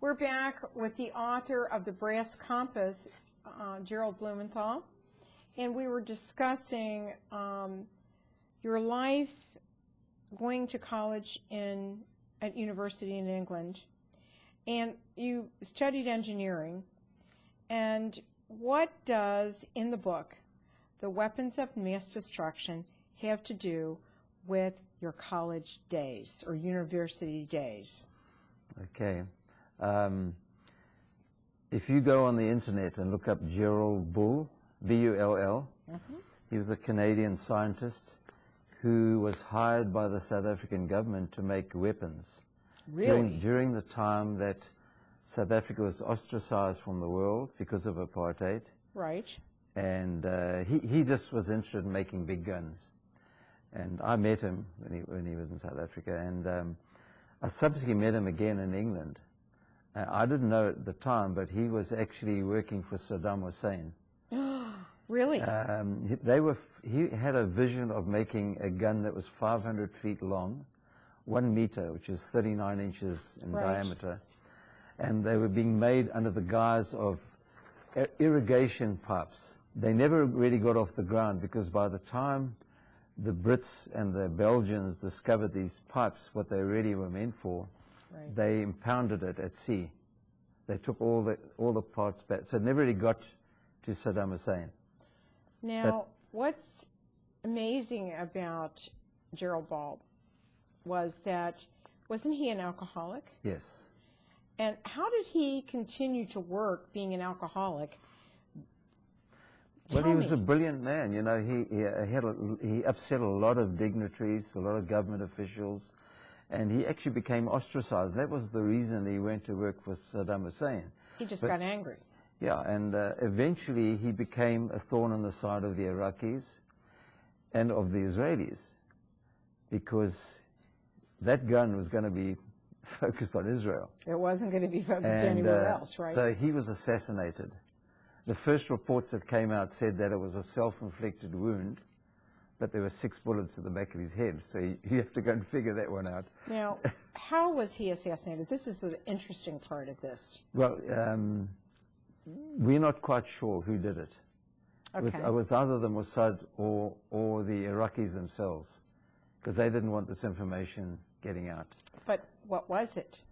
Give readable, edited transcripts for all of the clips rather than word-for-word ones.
We're back with the author of The Brass Compass, Gerald Blumenthal, and we were discussing your life going to college at university in England, and you studied engineering. And what does, in the book, The Weapons of Mass Destruction, have to do with your college days or university days? Okay. If you go on the internet and look up Gerald Bull, B-U-L-L, he was a Canadian scientist who was hired by the South African government to make weapons. Really? During the time that South Africa was ostracized from the world because of apartheid. Right. And he just was interested in making big guns. And I met him when he was in South Africa, and I subsequently met him again in England. I didn't know at the time, but he was actually working for Saddam Hussein. Really? He had a vision of making a gun that was 500 feet long, 1 meter, which is 39 inches in diameter. And they were being made under the guise of irrigation pipes. They never really got off the ground, because by the time the Brits and the Belgians discovered these pipes, what they really were meant for, they impounded it at sea. They took all the parts back. So it never really got to Saddam Hussein. Now, what's amazing about Gerald Ball was that, wasn't he an alcoholic? Yes. And how did he continue to work being an alcoholic? Well, he was a brilliant man. You know, he upset a lot of dignitaries, a lot of government officials, and he actually became ostracized. That was the reason he went to work for Saddam Hussein. He just got angry. Yeah, and eventually he became a thorn in the side of the Iraqis and of the Israelis, because that gun was going to be focused on Israel. It wasn't going to be focused anywhere else, right? So he was assassinated. The first reports that came out said that it was a self-inflicted wound, but there were 6 bullets in the back of his head, so you have to go and figure that one out. Now, how was he assassinated? This is the interesting part of this. Well, we're not quite sure who did it. Okay. It was either the Mossad or the Iraqis themselves, because they didn't want this information getting out. But what was it?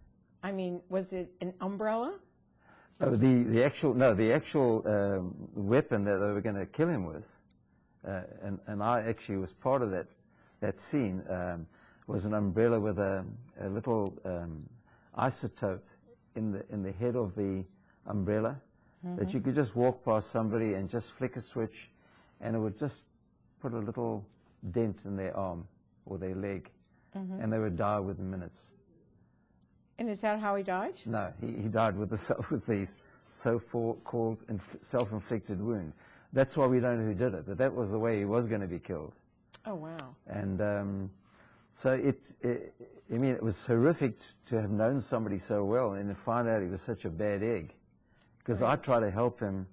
I mean, was it an umbrella? The actual weapon that they were going to kill him with, and I actually was part of that scene, was an umbrella with a little isotope in the head of the umbrella, that you could just walk past somebody and just flick a switch, and it would just put a little dent in their arm or their leg, and they would die within minutes. And is that how he died? No, he died with the so-called self-inflicted wound. That's why we don't know who did it, but that was the way he was going to be killed. Oh, wow. And so I mean, it was horrific to have known somebody so well and to find out he was such a bad egg. Because I tried to help him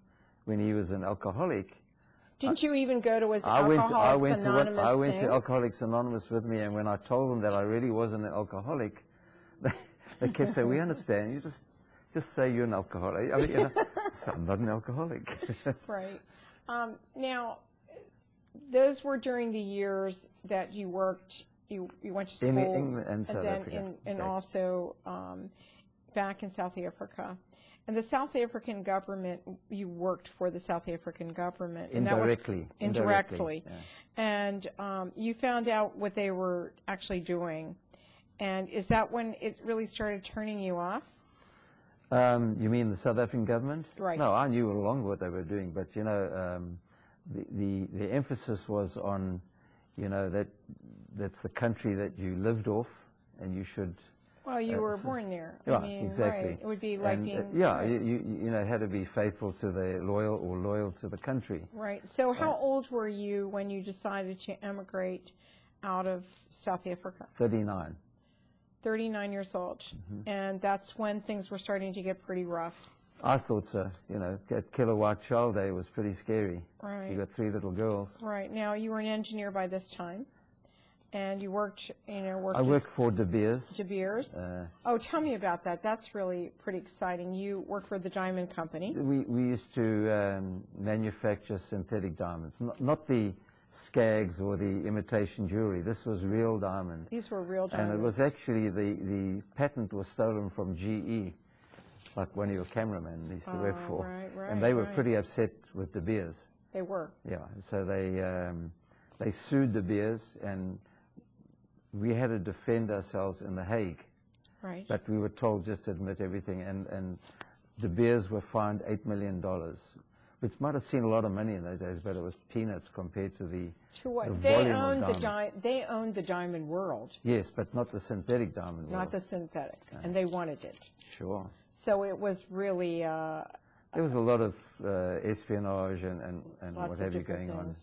when he was an alcoholic. Didn't you even go to his Alcoholics Anonymous I went to Alcoholics Anonymous with me, and when I told them that I really wasn't an alcoholic, they kept saying, "We understand. You just say you're an alcoholic." I mean, you know, so I'm not an alcoholic. Right. Now, those were during the years that you worked. You went to school in England and South Africa, and also back in South Africa. And the South African government, you worked for the South African government. Indirectly. Indirectly. Yeah. And you found out what they were actually doing. And is that when it really started turning you off? You mean the South African government? Right. No, I knew all along what they were doing, but you know, the emphasis was on, you know, that's the country that you lived off, and you should. Well, you were born there. Yeah, I mean, exactly. Right. It would be like being. Yeah, you know, had to be faithful to loyal to the country. Right. So how old were you when you decided to emigrate out of South Africa? 39. 39 years old. And that's when things were starting to get pretty rough. I thought so. You know, that Killer White Child Day was pretty scary. Right. You got 3 little girls. Right. Now, you were an engineer by this time. And you worked, I worked for De Beers. De Beers. Oh, tell me about that. That's really pretty exciting. You worked for the Diamond Company. We used to manufacture synthetic diamonds, not the skags or the imitation jewelry. This was real diamond. These were real diamonds. And it was actually, the patent was stolen from GE, like one of your cameramen used to work for. Right, and they were pretty upset with De Beers. They were. Yeah, so they sued De Beers, and we had to defend ourselves in The Hague. Right. But we were told just to admit everything, and De Beers were fined $8 million, which might have seemed a lot of money in those days, but it was peanuts compared to the volume of diamonds. They owned the diamond world. Yes, but not the synthetic diamond world. Not the synthetic, and they wanted it. Sure. So it was really... there was a lot of espionage and what have you going on,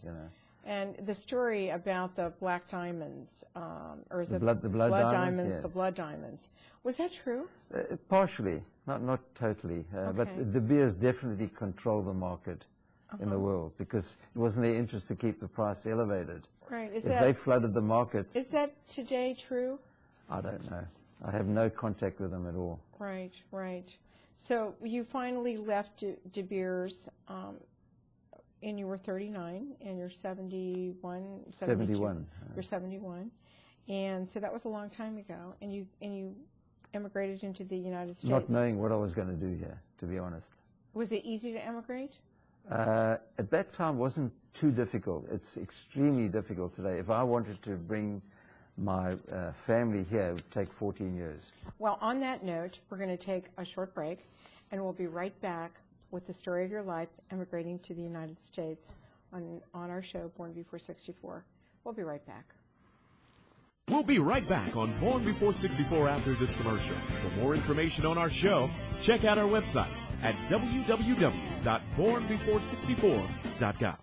And the story about the black diamonds, or is the it blood diamonds? Yeah. The blood diamonds. Was that true? Partially, not totally. But De Beers definitely controlled the market in the world, because it wasn't their interest to keep the price elevated. Right. If they flooded the market... Is that today true? I don't know. I have no contact with them at all. Right, right. So you finally left De Beers, and you were 39, and you're 71, 71. You're 71, and so that was a long time ago. And you emigrated into the United States. Not knowing what I was going to do here, to be honest. Was it easy to emigrate? At that time, it wasn't too difficult. It's extremely difficult today. If I wanted to bring my family here, it would take 14 years. Well, on that note, we're going to take a short break, and we'll be right back with the story of your life emigrating to the United States on our show, Born Before 64. We'll be right back. We'll be right back on Born Before 64 after this commercial. For more information on our show, check out our website at www.bornbefore64.com.